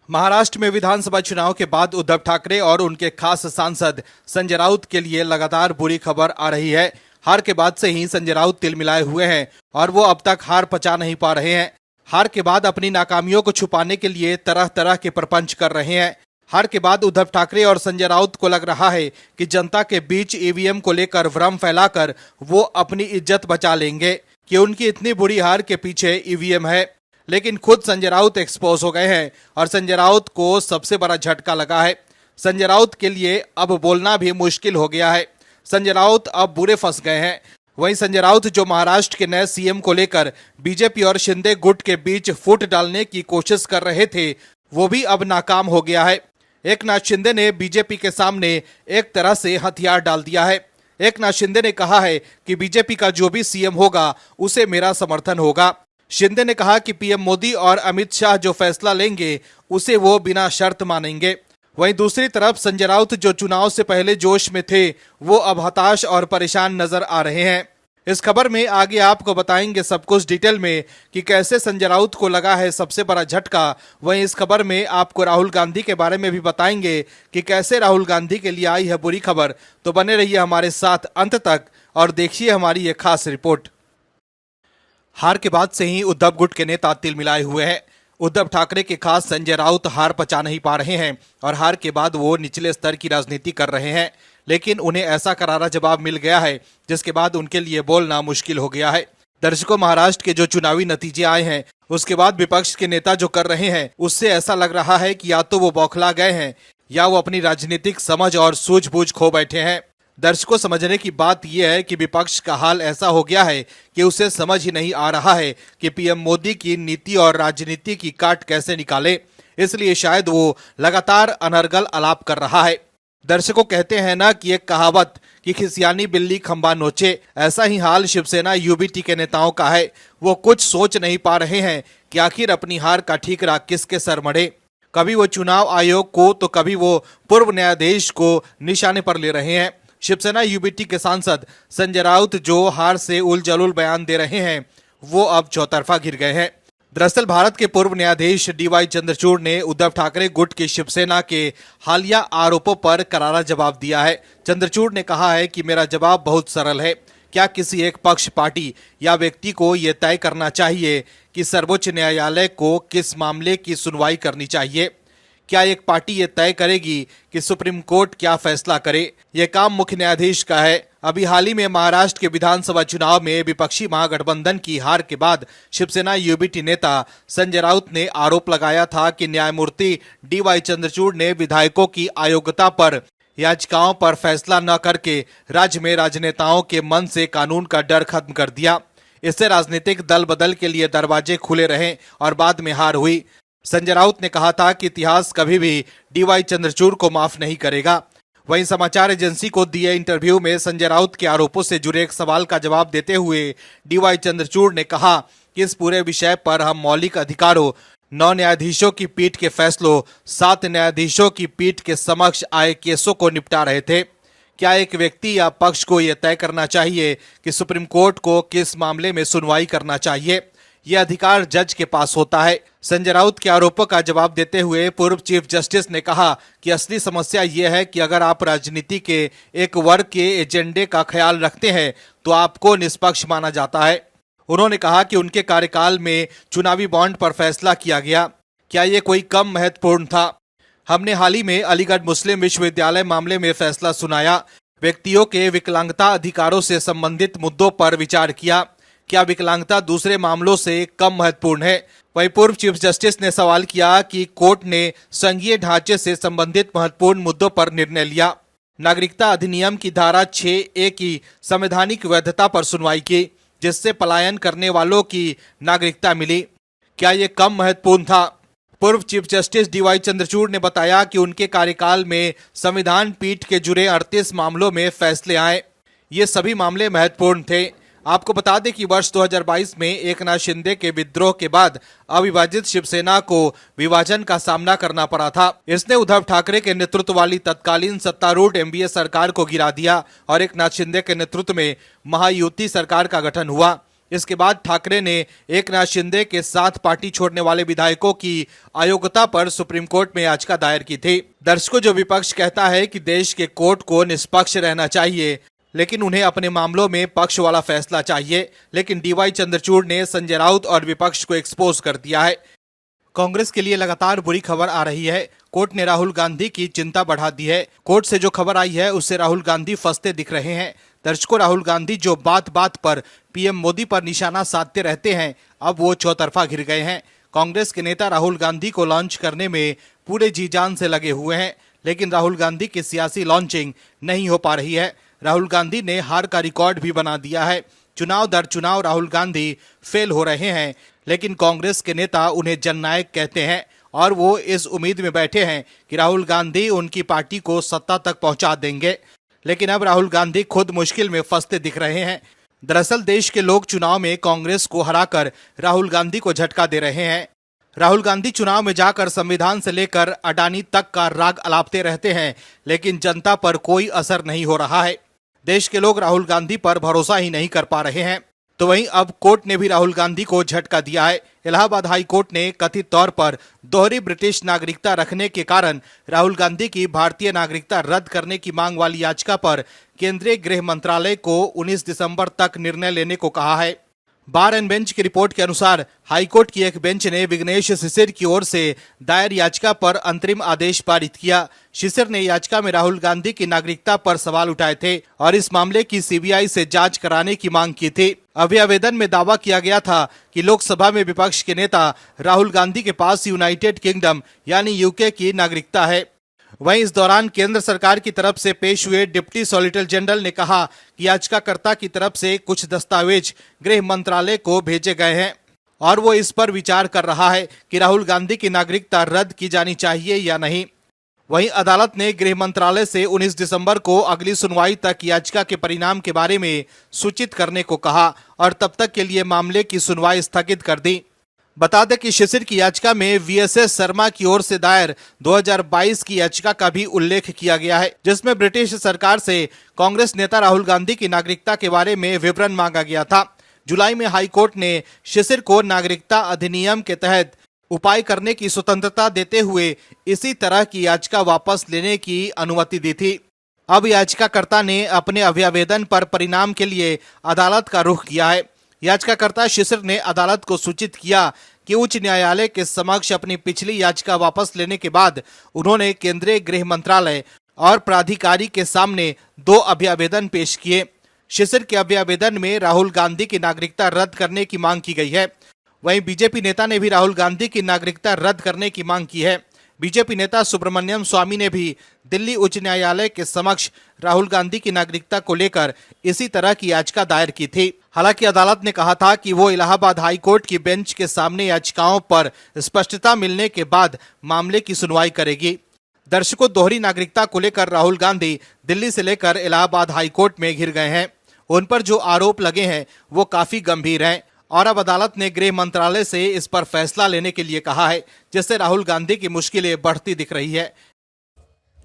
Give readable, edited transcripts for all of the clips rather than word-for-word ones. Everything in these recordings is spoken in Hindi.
महाराष्ट्र में विधानसभा चुनाव के बाद उद्धव ठाकरे और उनके खास सांसद संजय राउत के लिए लगातार बुरी खबर आ रही है। हार के बाद से ही संजय राउत तिलमिलाए हुए हैं और वो अब तक हार पचा नहीं पा रहे हैं। हार के बाद अपनी नाकामियों को छुपाने के लिए तरह तरह के प्रपंच कर रहे हैं। हार के बाद उद्धव ठाकरे और संजय राउत को लग रहा है कि जनता के बीच ईवीएम को लेकर भ्रम फैलाकर वो अपनी इज्जत बचा लेंगे कि उनकी इतनी बुरी हार के पीछे ईवीएम है। लेकिन खुद संजय राउत एक्सपोज हो गए हैं और संजय राउत को सबसे बड़ा झटका लगा है। संजय राउत के लिए अब बोलना भी मुश्किल हो गया है। संजय राउत अब बुरे फंस गए हैं। वहीं संजय राउत जो महाराष्ट्र के नए सीएम को लेकर बीजेपी और शिंदे गुट के बीच फूट डालने की कोशिश कर रहे थे, वो भी अब नाकाम हो गया है। एकनाथ शिंदे ने बीजेपी के सामने एक तरह से हथियार डाल दिया है। एकनाथ शिंदे ने कहा है कि बीजेपी का जो भी सीएम होगा उसे मेरा समर्थन होगा। शिंदे ने कहा कि पीएम मोदी और अमित शाह जो फैसला लेंगे उसे वो बिना शर्त मानेंगे। वहीं दूसरी तरफ संजय राउत जो चुनाव से पहले जोश में थे, वो अब हताश और परेशान नजर आ रहे हैं। इस खबर में आगे आपको बताएंगे सब कुछ डिटेल में कि कैसे संजय राउत को लगा है सबसे बड़ा झटका। वहीं इस खबर में आपको राहुल गांधी के बारे में भी बताएंगे कि कैसे राहुल गांधी के लिए आई है बुरी खबर। तो बने रहिए हमारे साथ अंत तक और देखिए हमारी ये खास रिपोर्ट। हार के बाद से ही उद्धव गुट के नेता तिलमिलाए हुए हैं। उद्धव ठाकरे के खास संजय राउत हार पचा नहीं पा रहे हैं और हार के बाद वो निचले स्तर की राजनीति कर रहे हैं, लेकिन उन्हें ऐसा करारा जवाब मिल गया है जिसके बाद उनके लिए बोलना मुश्किल हो गया है। दर्शकों, महाराष्ट्र के जो चुनावी नतीजे आए हैं उसके बाद विपक्ष के नेता जो कर रहे हैं उससे ऐसा लग रहा है कि या तो वो बौखला गए हैं या वो अपनी राजनीतिक समझ और सूझबूझ खो बैठे हैं। दर्शकों, समझने की बात यह है कि विपक्ष का हाल ऐसा हो गया है कि उसे समझ ही नहीं आ रहा है कि पीएम मोदी की नीति और राजनीति की काट कैसे निकाले, इसलिए शायद वो लगातार अनर्गल आलाप कर रहा है। दर्शकों, कहते हैं ना कि एक कहावत कि खिसियानी बिल्ली खंबा नोचे, ऐसा ही हाल शिवसेना यूबीटी के नेताओं का है। वो कुछ सोच नहीं पा रहे हैं कि आखिर अपनी हार का ठीकरा किसके सर मढ़े। कभी वो चुनाव आयोग को तो कभी वो पूर्व न्यायाधीश को निशाने पर ले रहे हैं। शिवसेना यूबीटी के सांसद संजय राउत जो हार से उलझुल बयान दे रहे हैं वो अब चौतरफा घिर गए हैं। दरअसल भारत के पूर्व न्यायाधीश डीवाई चंद्रचूड़ ने उद्धव ठाकरे गुट की शिवसेना के हालिया आरोपों पर करारा जवाब दिया है। चंद्रचूड़ ने कहा है कि मेरा जवाब बहुत सरल है। क्या किसी एक पक्ष, पार्टी या व्यक्ति को यह तय करना चाहिए कि सर्वोच्च न्यायालय को किस मामले की सुनवाई करनी चाहिए? क्या एक पार्टी ये तय करेगी कि सुप्रीम कोर्ट क्या फैसला करे? यह काम मुख्य न्यायाधीश का है। अभी हाल ही में महाराष्ट्र के विधानसभा चुनाव में विपक्षी महागठबंधन की हार के बाद शिवसेना यूबीटी नेता संजय राउत ने आरोप लगाया था कि न्यायमूर्ति डीवाई चंद्रचूड़ ने विधायकों की अयोग्यता पर याचिकाओं पर फैसला न करके राज्य में राजनेताओं के मन से कानून का डर खत्म कर दिया। इससे राजनीतिक दल बदल के लिए दरवाजे खुले रहे और बाद में हार हुई। संजय राउत ने कहा था कि इतिहास कभी भी डीवाई चंद्रचूड़ को माफ नहीं करेगा। वहीं समाचार एजेंसी को दिए इंटरव्यू में संजय राउत के आरोपों से जुड़े एक सवाल का जवाब देते हुए डीवाई चंद्रचूड़ ने कहा कि इस पूरे विषय पर हम मौलिक अधिकारों, 9 न्यायाधीशों की पीठ के फैसलों, 7 न्यायाधीशों की पीठ के समक्ष आए केसों को निपटा रहे थे। क्या एक व्यक्ति या पक्ष को यह तय करना चाहिए कि सुप्रीम कोर्ट को किस मामले में सुनवाई करना चाहिए? यह अधिकार जज के पास होता है। संजय राउत के आरोपों का जवाब देते हुए पूर्व चीफ जस्टिस ने कहा कि असली समस्या यह है कि अगर आप राजनीति के एक वर्ग के एजेंडे का ख्याल रखते हैं तो आपको निष्पक्ष माना जाता है। उन्होंने कहा कि उनके कार्यकाल में चुनावी बॉन्ड पर फैसला किया गया। क्या ये कोई कम महत्वपूर्ण था? हमने हाल ही में अलीगढ़ मुस्लिम विश्वविद्यालय मामले में फैसला सुनाया। व्यक्तियों के विकलांगता अधिकारों से संबंधित मुद्दों पर विचार किया। क्या विकलांगता दूसरे मामलों से कम महत्वपूर्ण है? वहीं पूर्व चीफ जस्टिस ने सवाल किया कि कोर्ट ने संघीय ढांचे से संबंधित महत्वपूर्ण मुद्दों पर निर्णय लिया। नागरिकता अधिनियम की धारा 6A की संवैधानिक वैधता पर सुनवाई की, जिससे पलायन करने वालों की नागरिकता मिली। क्या ये कम महत्वपूर्ण था? पूर्व चीफ जस्टिस डीवाई चंद्रचूड़ ने बताया कि उनके कार्यकाल में संविधान पीठ के जुड़े 38 मामलों में फैसले आए। ये सभी मामले महत्वपूर्ण थे। आपको बता दें कि वर्ष 2022 में एकनाथ शिंदे के विद्रोह के बाद अविभाजित शिवसेना को विभाजन का सामना करना पड़ा था। इसने उद्धव ठाकरे के नेतृत्व वाली तत्कालीन सत्तारूढ़ एनडीए सरकार को गिरा दिया और एकनाथ शिंदे के नेतृत्व में महायुति सरकार का गठन हुआ। इसके बाद ठाकरे ने एकनाथ शिंदे के साथ पार्टी छोड़ने वाले विधायकों की अयोग्यता पर सुप्रीम कोर्ट में याचिका दायर की थी। दर्शकों, जो विपक्ष कहता है कि देश के कोर्ट को निष्पक्ष रहना चाहिए, लेकिन उन्हें अपने मामलों में पक्ष वाला फैसला चाहिए, लेकिन डीवाई चंद्रचूड़ ने संजय राउत और विपक्ष को एक्सपोज कर दिया है। कांग्रेस के लिए लगातार बुरी खबर आ रही है। कोर्ट ने राहुल गांधी की चिंता बढ़ा दी है। कोर्ट से जो खबर आई है उससे राहुल गांधी फंसते दिख रहे हैं। दर्शकों, राहुल गांधी जो बात बात पर पीएम मोदी पर निशाना साधते रहते हैं, अब वो चौतरफा घिर गए हैं। कांग्रेस के नेता राहुल गांधी को लॉन्च करने में पूरे जी जान से लगे हुए हैं, लेकिन राहुल गांधी की सियासी लॉन्चिंग नहीं हो पा रही है। राहुल गांधी ने हार का रिकॉर्ड भी बना दिया है। चुनाव दर चुनाव राहुल गांधी फेल हो रहे हैं, लेकिन कांग्रेस के नेता उन्हें जननायक कहते हैं और वो इस उम्मीद में बैठे हैं कि राहुल गांधी उनकी पार्टी को सत्ता तक पहुंचा देंगे। लेकिन अब राहुल गांधी खुद मुश्किल में फंसते दिख रहे हैं। दरअसल देश के लोग चुनाव में कांग्रेस को हराकर राहुल गांधी को झटका दे रहे हैं। राहुल गांधी चुनाव में जाकर संविधान से लेकर अडानी तक का राग अलापते रहते हैं, लेकिन जनता पर कोई असर नहीं हो रहा है। देश के लोग राहुल गांधी पर भरोसा ही नहीं कर पा रहे हैं। तो वहीं अब कोर्ट ने भी राहुल गांधी को झटका दिया है। इलाहाबाद हाई कोर्ट ने कथित तौर पर दोहरी ब्रिटिश नागरिकता रखने के कारण राहुल गांधी की भारतीय नागरिकता रद्द करने की मांग वाली याचिका पर केंद्रीय गृह मंत्रालय को 19 दिसंबर तक निर्णय लेने को कहा है। बार एंड बेंच की रिपोर्ट के अनुसार हाईकोर्ट की एक बेंच ने विघ्नेश शिशिर की ओर से दायर याचिका पर अंतरिम आदेश पारित किया। शिशिर ने याचिका में राहुल गांधी की नागरिकता पर सवाल उठाए थे और इस मामले की सीबीआई से जांच कराने की मांग की थी। अभियावेदन में दावा किया गया था कि लोकसभा में विपक्ष के नेता राहुल गांधी के पास यूनाइटेड किंगडम यानी यूके की नागरिकता है। वहीं इस दौरान केंद्र सरकार की तरफ से पेश हुए डिप्टी सॉलिसिटर जनरल ने कहा कि याचिकाकर्ता की तरफ से कुछ दस्तावेज गृह मंत्रालय को भेजे गए हैं और वो इस पर विचार कर रहा है कि राहुल गांधी की नागरिकता रद्द की जानी चाहिए या नहीं। वहीं अदालत ने गृह मंत्रालय से 19 दिसंबर को अगली सुनवाई तक याचिका के परिणाम के बारे में सूचित करने को कहा और तब तक के लिए मामले की सुनवाई स्थगित कर दी। बता दें कि शिशिर की याचिका में वीएसएस शर्मा की ओर से दायर 2022 की याचिका का भी उल्लेख किया गया है, जिसमें ब्रिटिश सरकार से कांग्रेस नेता राहुल गांधी की नागरिकता के बारे में विवरण मांगा गया था। जुलाई में हाई कोर्ट ने शिशिर को नागरिकता अधिनियम के तहत उपाय करने की स्वतंत्रता देते हुए इसी तरह की याचिका वापस लेने की अनुमति दी थी। अब याचिकाकर्ता ने अपने अभियावेदन पर परिणाम के लिए अदालत का रुख किया है। याचिकाकर्ता शिशिर ने अदालत को सूचित किया कि उच्च न्यायालय के समक्ष अपनी पिछली याचिका वापस लेने के बाद उन्होंने केंद्रीय गृह मंत्रालय और प्राधिकारी के सामने 2 अभ्यावेदन पेश किए। शिशिर के अभ्यावेदन में राहुल गांधी की नागरिकता रद्द करने की मांग की गई है। वहीं बीजेपी नेता ने भी राहुल गांधी की नागरिकता रद्द करने की मांग की है। बीजेपी नेता सुब्रमण्यम स्वामी ने भी दिल्ली उच्च न्यायालय के समक्ष राहुल गांधी की नागरिकता को लेकर इसी तरह की याचिका दायर की थी। हालांकि अदालत ने कहा था कि वो इलाहाबाद हाई कोर्ट की बेंच के सामने याचिकाओं पर स्पष्टता मिलने के बाद मामले की सुनवाई करेगी। दर्शकों, दोहरी नागरिकता को लेकर राहुल गांधी दिल्ली से लेकर इलाहाबाद हाई कोर्ट में घिर गए हैं। उन पर जो आरोप लगे हैं वो काफी गंभीर हैं और अब अदालत ने गृह मंत्रालय से इस पर फैसला लेने के लिए कहा है, जिससे राहुल गांधी की मुश्किलें बढ़ती दिख रही है।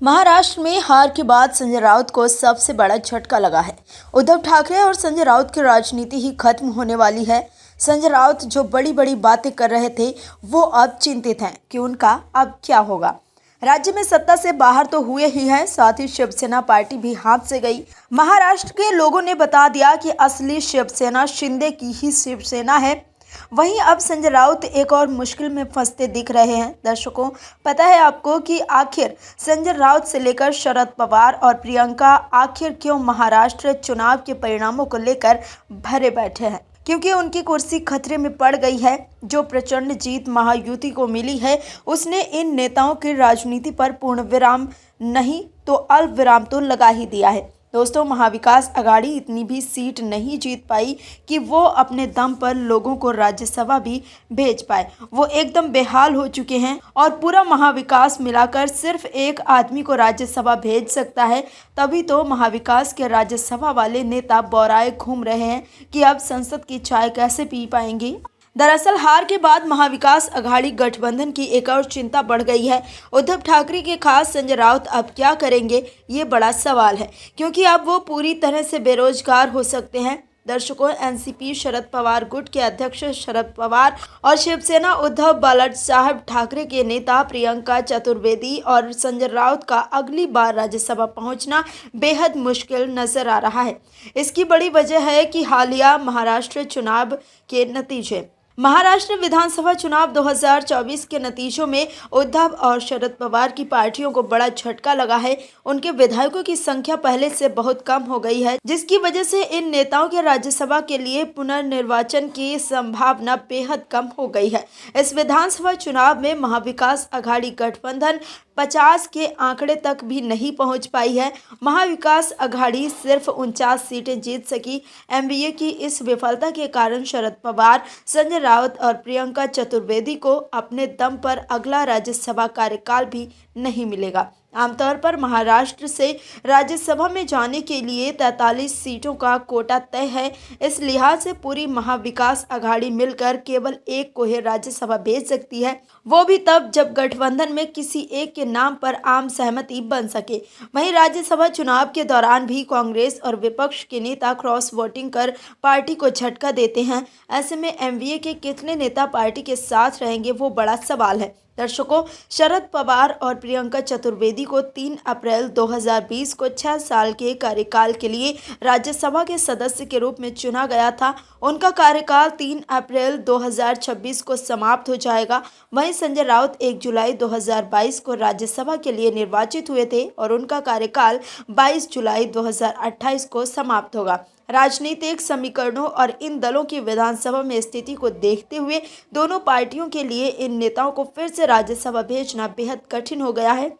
महाराष्ट्र में हार के बाद संजय राउत को सबसे बड़ा झटका लगा है। उद्धव ठाकरे और संजय राउत की राजनीति ही खत्म होने वाली है। संजय राउत जो बड़ी बड़ी बातें कर रहे थे वो अब चिंतित हैं कि उनका अब क्या होगा। राज्य में सत्ता से बाहर तो हुए ही हैं, साथ ही शिवसेना पार्टी भी हाथ से गई। महाराष्ट्र के लोगों ने बता दिया कि असली शिवसेना शिंदे की ही शिवसेना है। वहीं अब संजय राउत एक और मुश्किल में फंसते दिख रहे हैं। दर्शकों, पता है आपको कि आखिर संजय राउत से लेकर शरद पवार और प्रियंका आखिर क्यों महाराष्ट्र चुनाव के परिणामों को लेकर भरे बैठे हैं? क्योंकि उनकी कुर्सी खतरे में पड़ गई है। जो प्रचंड जीत महायुति को मिली है उसने इन नेताओं की राजनीति पर पूर्ण विराम नहीं तो अल्प विराम तो लगा ही दिया है। दोस्तों, महाविकास अघाड़ी इतनी भी सीट नहीं जीत पाई कि वो अपने दम पर लोगों को राज्यसभा भी भेज पाए। वो एकदम बेहाल हो चुके हैं और पूरा महाविकास मिलाकर सिर्फ एक आदमी को राज्यसभा भेज सकता है। तभी तो महाविकास के राज्यसभा वाले नेता बौराए घूम रहे हैं कि अब संसद की चाय कैसे पी पाएंगे। दरअसल हार के बाद महाविकास अघाड़ी गठबंधन की एक और चिंता बढ़ गई है। उद्धव ठाकरे के खास संजय राउत अब क्या करेंगे, ये बड़ा सवाल है, क्योंकि अब वो पूरी तरह से बेरोजगार हो सकते हैं। दर्शकों, एनसीपी शरद पवार गुट के अध्यक्ष शरद पवार और शिवसेना उद्धव बालासाहेब ठाकरे के नेता प्रियंका चतुर्वेदी और संजय राउत का अगली बार राज्यसभा पहुंचना बेहद मुश्किल नजर आ रहा है। इसकी बड़ी वजह है कि हालिया महाराष्ट्र चुनाव के नतीजे। महाराष्ट्र विधानसभा चुनाव 2024 के नतीजों में उद्धव और शरद पवार की पार्टियों को बड़ा झटका लगा है। उनके विधायकों की संख्या पहले से बहुत कम हो गई है, जिसकी वजह से इन नेताओं के राज्यसभा के लिए पुनर्निर्वाचन की संभावना बेहद कम हो गई है। इस विधानसभा चुनाव में महाविकास अघाड़ी गठबंधन 50 के आंकड़े तक भी नहीं पहुंच पाई है। महाविकास अघाड़ी सिर्फ 49 सीटें जीत सकी। एनडीए की इस विफलता के कारण शरद पवार, संजय राउत और प्रियंका चतुर्वेदी को अपने दम पर अगला राज्यसभा कार्यकाल भी नहीं मिलेगा। आमतौर पर महाराष्ट्र से राज्यसभा में जाने के लिए 43 सीटों का कोटा तय है। इस लिहाज से पूरी महाविकास अघाड़ी मिलकर केवल एक को ही राज्यसभा भेज सकती है, वो भी तब जब गठबंधन में किसी एक के नाम पर आम सहमति बन सके। वहीं राज्यसभा चुनाव के दौरान भी कांग्रेस और विपक्ष के नेता क्रॉस वोटिंग कर पार्टी को झटका देते हैं। ऐसे में एनडीए के कितने नेता पार्टी के साथ रहेंगे, वो बड़ा सवाल है। दर्शकों, शरद पवार और प्रियंका चतुर्वेदी को 3 अप्रैल 2020 को 6 साल के कार्यकाल के लिए राज्यसभा के सदस्य के रूप में चुना गया था। उनका कार्यकाल 3 अप्रैल 2026 को समाप्त हो जाएगा। वहीं संजय राउत 1 जुलाई 2022 को राज्यसभा के लिए निर्वाचित हुए थे और उनका कार्यकाल 22 जुलाई 2028 को समाप्त होगा। राजनीतिक समीकरणों और इन दलों की विधानसभा में स्थिति को देखते हुए दोनों पार्टियों के लिए इन नेताओं को फिर से राज्यसभा भेजना बेहद कठिन हो गया है।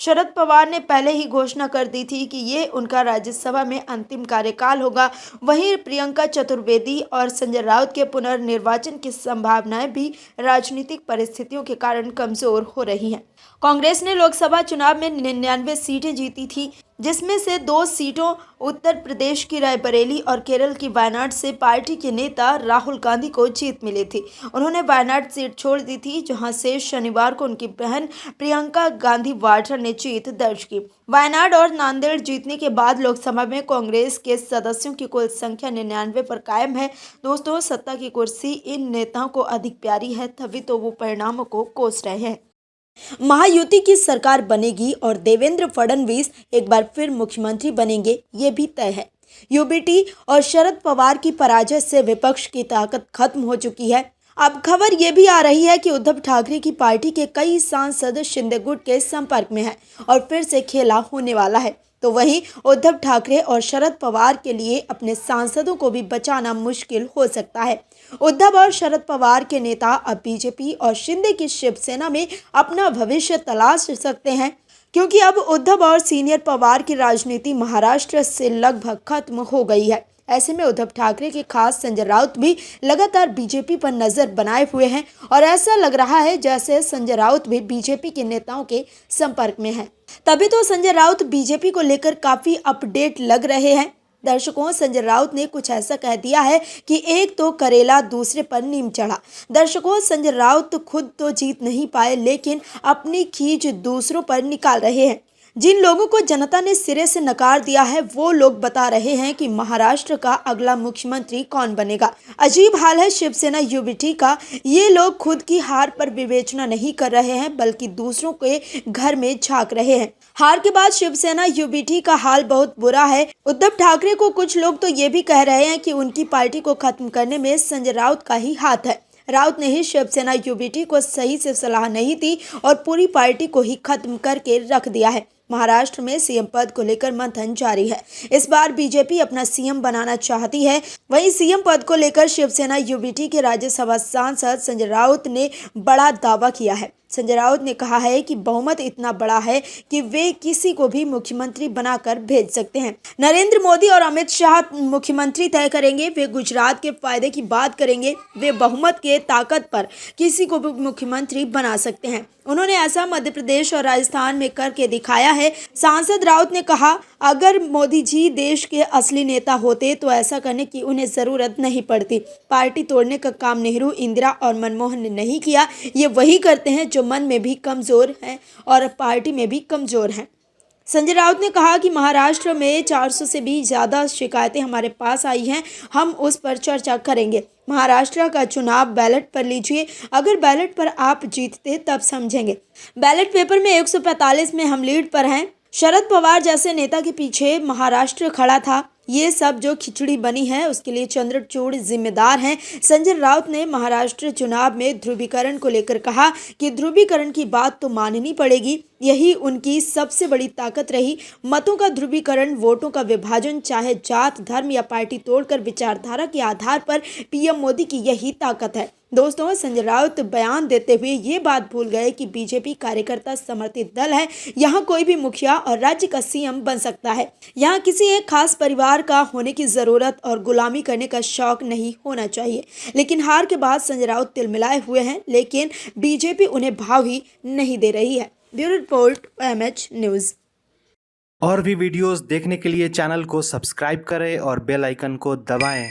शरद पवार ने पहले ही घोषणा कर दी थी कि ये उनका राज्यसभा में अंतिम कार्यकाल होगा। वहीं प्रियंका चतुर्वेदी और संजय राउत के पुनर्निर्वाचन की संभावनाएं भी राजनीतिक परिस्थितियों के कारण कमजोर हो रही हैं। कांग्रेस ने लोकसभा चुनाव में 99 सीटें जीती थी, जिसमें से 2 सीटों उत्तर प्रदेश की रायबरेली और केरल की वायनाड से पार्टी के नेता राहुल गांधी को जीत मिली थी। उन्होंने वायनाड सीट छोड़ दी थी, जहां से शनिवार को उनकी बहन प्रियंका गांधी वाड्रा ने जीत दर्ज की। वायनाड और नांदेड़ जीतने के बाद लोकसभा में कांग्रेस के सदस्यों की कुल संख्या 99 पर कायम है। दोस्तों, सत्ता की कुर्सी इन नेताओं को अधिक प्यारी है, तभी तो वो परिणामों को कोस रहे हैं। महायुति की सरकार बनेगी और देवेंद्र फडणवीस एक बार फिर मुख्यमंत्री बनेंगे, ये भी तय है। यूबीटी और शरद पवार की पराजय से विपक्ष की ताकत खत्म हो चुकी है। अब खबर ये भी आ रही है कि उद्धव ठाकरे की पार्टी के कई सांसद शिंदे गुट के संपर्क में हैं और फिर से खेला होने वाला है। तो वहीं उद्धव ठाकरे और शरद पवार के लिए अपने सांसदों को भी बचाना मुश्किल हो सकता है। उद्धव और शरद पवार के नेता अब बीजेपी और शिंदे की शिवसेना में अपना भविष्य तलाश सकते हैं, क्योंकि अब उद्धव और सीनियर पवार की राजनीति महाराष्ट्र से लगभग खत्म हो गई है। ऐसे में उद्धव ठाकरे के खास संजय राउत भी लगातार बीजेपी पर नजर बनाए हुए हैं और ऐसा लग रहा है जैसे संजय राउत भी बीजेपी के नेताओं के संपर्क में हैं। तभी तो संजय राउत बीजेपी को लेकर काफी अपडेट लग रहे हैं। दर्शकों, संजय राउत ने कुछ ऐसा कह दिया है कि एक तो करेला दूसरे पर नीम चढ़ा। दर्शकों, संजय राउत खुद तो जीत नहीं पाए, लेकिन अपनी खींच दूसरों पर निकाल रहे हैं। जिन लोगों को जनता ने सिरे से नकार दिया है, वो लोग बता रहे हैं कि महाराष्ट्र का अगला मुख्यमंत्री कौन बनेगा। अजीब हाल है शिवसेना यूबीटी का। ये लोग खुद की हार पर विवेचना नहीं कर रहे हैं, बल्कि दूसरों के घर में झांक रहे हैं। हार के बाद शिवसेना यूबीटी का हाल बहुत बुरा है। उद्धव ठाकरे को कुछ लोग तो ये भी कह रहे हैं कि उनकी पार्टी को खत्म करने में संजय राउत का ही हाथ है। राउत ने ही शिवसेना यूबीटी को सही से सलाह नहीं दी और पूरी पार्टी को ही खत्म करके रख दिया है। महाराष्ट्र में सीएम पद को लेकर मंथन जारी है। इस बार बीजेपी अपना सीएम बनाना चाहती है। वहीं सीएम पद को लेकर शिवसेना यूबीटी के राज्यसभा सांसद संजय राउत ने बड़ा दावा किया है। संजय राउत ने कहा है कि बहुमत इतना बड़ा है कि वे किसी को भी मुख्यमंत्री बनाकर भेज सकते हैं। नरेंद्र मोदी और अमित शाह मुख्यमंत्री तय करेंगे। वे गुजरात के फायदे की बात करेंगे। वे बहुमत के ताकत पर किसी को भी मुख्यमंत्री बना सकते हैं। उन्होंने ऐसा मध्य प्रदेश और राजस्थान में करके दिखाया है। सांसद राउत ने कहा, अगर मोदी जी देश के असली नेता होते तो ऐसा करने की उन्हें जरूरत नहीं पड़ती। पार्टी तोड़ने का काम नेहरू, इंदिरा और मनमोहन ने नहीं किया। ये वही करते हैं जो मन में भी कमजोर हैं और पार्टी में भी कमजोर हैं। संजय राउत ने कहा कि महाराष्ट्र में 400 से भी ज़्यादा शिकायतें हमारे पास आई हैं, हम उस पर चर्चा करेंगे। महाराष्ट्र का चुनाव बैलेट पर लीजिए, अगर बैलेट पर आप जीतते तब समझेंगे। बैलेट पेपर में 145 में हम लीड पर हैं। शरद पवार जैसे नेता के पीछे महाराष्ट्र खड़ा था। ये सब जो खिचड़ी बनी है उसके लिए चंद्रचूड़ जिम्मेदार हैं। संजय राउत ने महाराष्ट्र चुनाव में ध्रुवीकरण को लेकर कहा कि ध्रुवीकरण की बात तो माननी पड़ेगी, यही उनकी सबसे बड़ी ताकत रही। मतों का ध्रुवीकरण, वोटों का विभाजन, चाहे जात, धर्म या पार्टी तोड़कर विचारधारा के आधार पर पीएम मोदी की यही ताकत है। दोस्तों, संजय राउत बयान देते हुए ये बात भूल गए कि बीजेपी कार्यकर्ता समर्थित दल है। यहाँ कोई भी मुखिया और राज्य का सीएम बन सकता है। यहाँ किसी एक खास परिवार का होने की जरूरत और गुलामी करने का शौक नहीं होना चाहिए। लेकिन हार के बाद संजय राउत तिलमिलाए हुए हैं, लेकिन बीजेपी उन्हें भाव ही नहीं दे रही है। Bureau report, OMH news. और भी वीडियोस देखने के लिए चैनल को सब्सक्राइब करें और बेल आइकन को दबाएं।